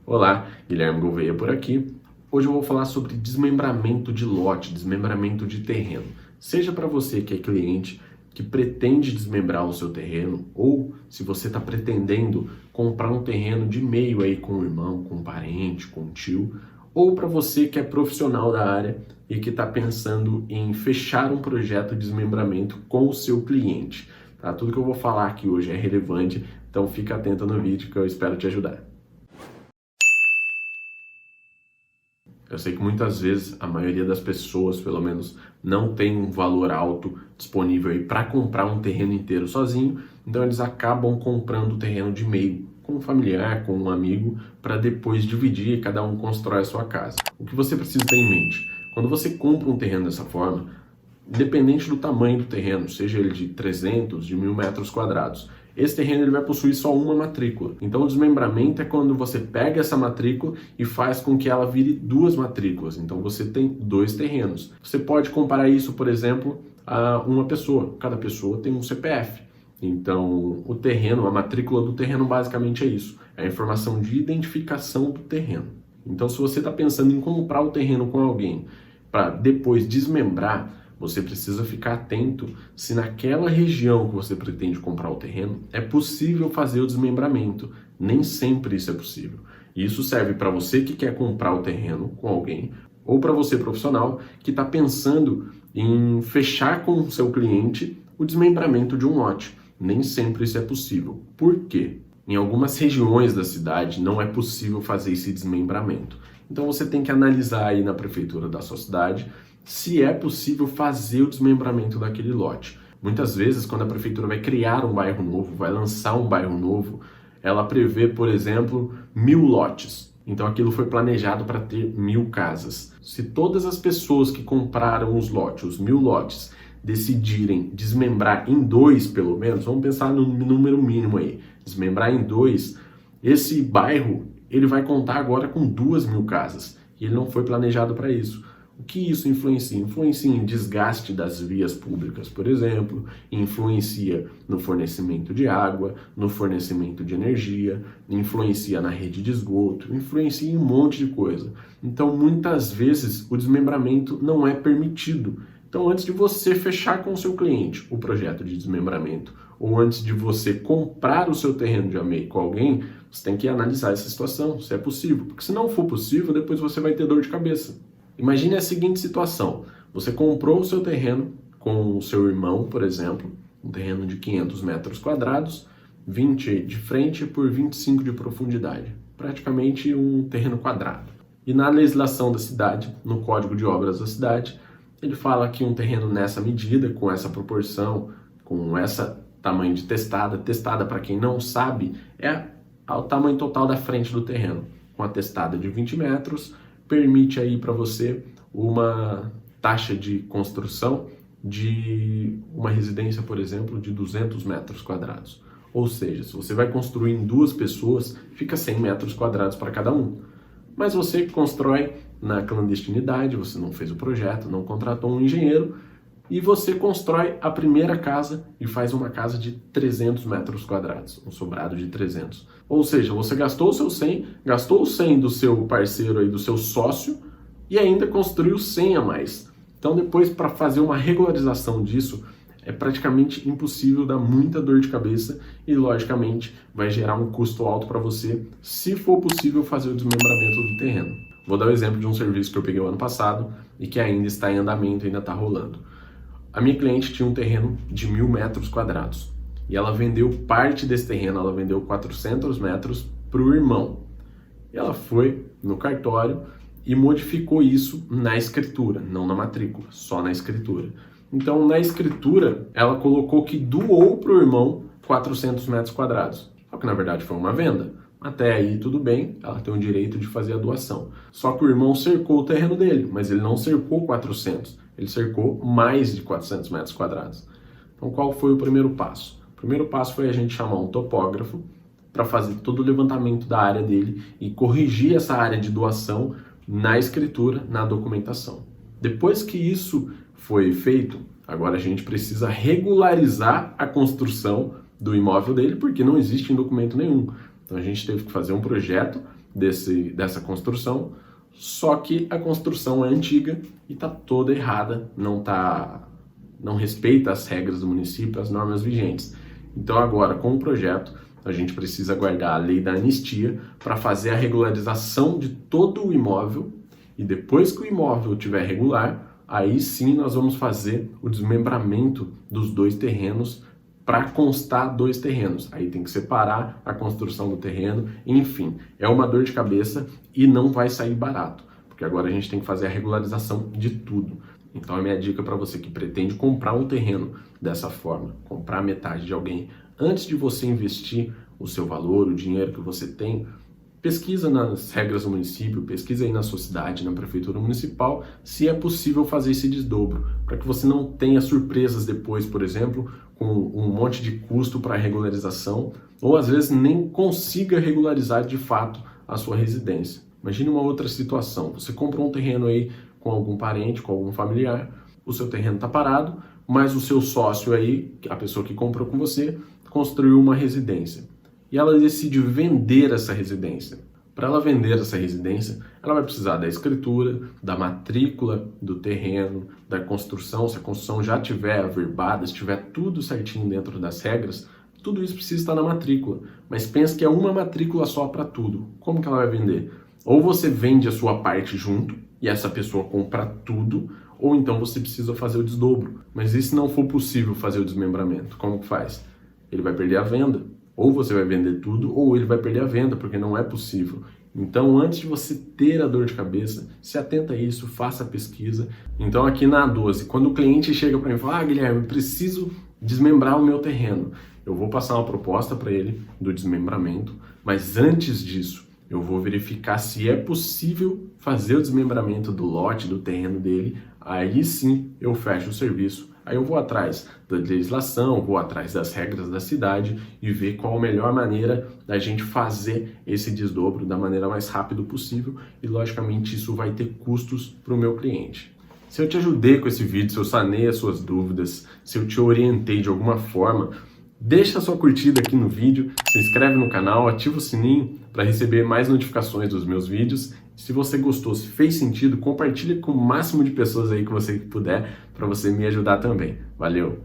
Olá, Guilherme Gouveia por aqui. Hoje eu vou falar sobre desmembramento de lote, desmembramento de terreno. Seja para você que é cliente, que pretende desmembrar o seu terreno, ou se você está pretendendo comprar um terreno de meio aí com o irmão, com um parente, com um tio, ou para você que é profissional da área e que está pensando em fechar um projeto de desmembramento com o seu cliente. Tá? Tudo que eu vou falar aqui hoje é relevante, então fica atento no vídeo que eu espero te ajudar. Eu sei que muitas vezes a maioria das pessoas, pelo menos, não tem um valor alto disponível aí para comprar um terreno inteiro sozinho, então eles acabam comprando o terreno de meio, com um familiar, com um amigo, para depois dividir e cada um constrói a sua casa. O que você precisa ter em mente? Quando você compra um terreno dessa forma, independente do tamanho do terreno, seja ele de 300, de 1.000 metros quadrados, esse terreno ele vai possuir só uma matrícula. Então o desmembramento é quando você pega essa matrícula e faz com que ela vire duas matrículas. Então você tem dois terrenos. Você pode comparar isso, por exemplo, a uma pessoa. Cada pessoa tem um CPF. Então o terreno, a matrícula do terreno basicamente é isso. É a informação de identificação do terreno. Então se você está pensando em comprar o terreno com alguém para depois desmembrar, você precisa ficar atento se naquela região que você pretende comprar o terreno é possível fazer o desmembramento. Nem sempre isso é possível. E isso serve para você que quer comprar o terreno com alguém ou para você profissional que está pensando em fechar com o seu cliente o desmembramento de um lote. Nem sempre isso é possível. Por quê? Em algumas regiões da cidade não é possível fazer esse desmembramento. Então você tem que analisar aí na prefeitura da sua cidade se é possível fazer o desmembramento daquele lote. Muitas vezes, quando a prefeitura vai criar um bairro novo, vai lançar um bairro novo, ela prevê, por exemplo, 1.000 lotes. Então aquilo foi planejado para ter 1.000 casas. Se todas as pessoas que compraram os lotes, os 1.000 lotes, decidirem desmembrar em 2 pelo menos, vamos pensar no número mínimo aí, desmembrar em 2, esse bairro ele vai contar agora com 2.000 casas. E ele não foi planejado para isso. O que isso influencia? Influencia em desgaste das vias públicas, por exemplo, influencia no fornecimento de água, no fornecimento de energia, influencia na rede de esgoto, influencia em um monte de coisa. Então, muitas vezes, o desmembramento não é permitido. Então, antes de você fechar com o seu cliente o projeto de desmembramento, ou antes de você comprar o seu terreno de meio com alguém, você tem que analisar essa situação, se é possível. Porque se não for possível, depois você vai ter dor de cabeça. Imagine a seguinte situação, você comprou o seu terreno com o seu irmão, por exemplo, um terreno de 500 metros quadrados, 20 de frente por 25 de profundidade, praticamente um terreno quadrado. E na legislação da cidade, no Código de Obras da cidade, ele fala que um terreno nessa medida, com essa proporção, com essa tamanho de testada para quem não sabe, é o tamanho total da frente do terreno, com a testada de 20 metros, permite aí para você uma taxa de construção de uma residência, por exemplo, de 200 metros quadrados. Ou seja, se você vai construir em 2 pessoas, fica 100 metros quadrados para cada um. Mas você constrói na clandestinidade, você não fez o projeto, não contratou um engenheiro, e você constrói a primeira casa e faz uma casa de 300 metros quadrados, um sobrado de 300. Ou seja, você gastou o seu 100, gastou o 100 do seu parceiro aí, do seu sócio, e ainda construiu 100 a mais. Então depois, para fazer uma regularização disso, é praticamente impossível, dá muita dor de cabeça e, logicamente, vai gerar um custo alto para você, se for possível fazer o desmembramento do terreno. Vou dar o exemplo de um serviço que eu peguei o ano passado e que ainda está em andamento, ainda está rolando. A minha cliente tinha um terreno de 1.000 metros quadrados e ela vendeu parte desse terreno, ela vendeu 400 metros para o irmão. E ela foi no cartório e modificou isso na escritura, não na matrícula, só na escritura. Então, na escritura, ela colocou que doou para o irmão 400 metros quadrados. Só que, na verdade, foi uma venda. Até aí, tudo bem, ela tem o direito de fazer a doação. Só que o irmão cercou o terreno dele, mas ele não cercou 400, ele cercou mais de 400 metros quadrados. Então, qual foi o primeiro passo? O primeiro passo foi a gente chamar um topógrafo para fazer todo o levantamento da área dele e corrigir essa área de doação na escritura, na documentação. Depois que isso foi feito, agora a gente precisa regularizar a construção do imóvel dele, porque não existe em documento nenhum. Então a gente teve que fazer um projeto dessa construção, só que a construção é antiga e está toda errada, não respeita as regras do município, as normas vigentes. Então agora, com o projeto, a gente precisa guardar a lei da anistia para fazer a regularização de todo o imóvel, e depois que o imóvel estiver regular, aí sim nós vamos fazer o desmembramento dos 2 terrenos para constar 2 terrenos. Aí tem que separar a construção do terreno, enfim, é uma dor de cabeça e não vai sair barato, porque agora a gente tem que fazer a regularização de tudo. Então a minha dica para você que pretende comprar um terreno dessa forma, comprar metade de alguém, antes de você investir o seu valor, o dinheiro que você tem, pesquisa nas regras do município, pesquisa aí na sua cidade, na prefeitura municipal, se é possível fazer esse desdobro, para que você não tenha surpresas depois, por exemplo, com um monte de custo para regularização, ou às vezes nem consiga regularizar de fato a sua residência. Imagine uma outra situação, você comprou um terreno aí com algum parente, com algum familiar, o seu terreno está parado, mas o seu sócio aí, a pessoa que comprou com você, construiu uma residência. E ela decide vender essa residência. Para ela vender essa residência, ela vai precisar da escritura, da matrícula do terreno, da construção. Se a construção já estiver averbada, se estiver tudo certinho dentro das regras, tudo isso precisa estar na matrícula. Mas pensa que é uma matrícula só para tudo. Como que ela vai vender? Ou você vende a sua parte junto e essa pessoa compra tudo, ou então você precisa fazer o desdobro. Mas e se não for possível fazer o desmembramento? Como que faz? Ele vai perder a venda. Ou você vai vender tudo, ou ele vai perder a venda, porque não é possível. Então, antes de você ter a dor de cabeça, se atenta a isso, faça a pesquisa. Então, aqui na A12, quando o cliente chega para mim e fala, Guilherme, preciso desmembrar o meu terreno, eu vou passar uma proposta para ele do desmembramento, mas antes disso, eu vou verificar se é possível fazer o desmembramento do lote, do terreno dele, aí sim eu fecho o serviço. Aí eu vou atrás da legislação, vou atrás das regras da cidade e ver qual a melhor maneira da gente fazer esse desdobro da maneira mais rápida possível e, logicamente, isso vai ter custos para o meu cliente. Se eu te ajudei com esse vídeo, se eu sanei as suas dúvidas, se eu te orientei de alguma forma, deixa a sua curtida aqui no vídeo, se inscreve no canal, ativa o sininho para receber mais notificações dos meus vídeos. Se você gostou, se fez sentido, compartilha com o máximo de pessoas aí que você puder para você me ajudar também. Valeu!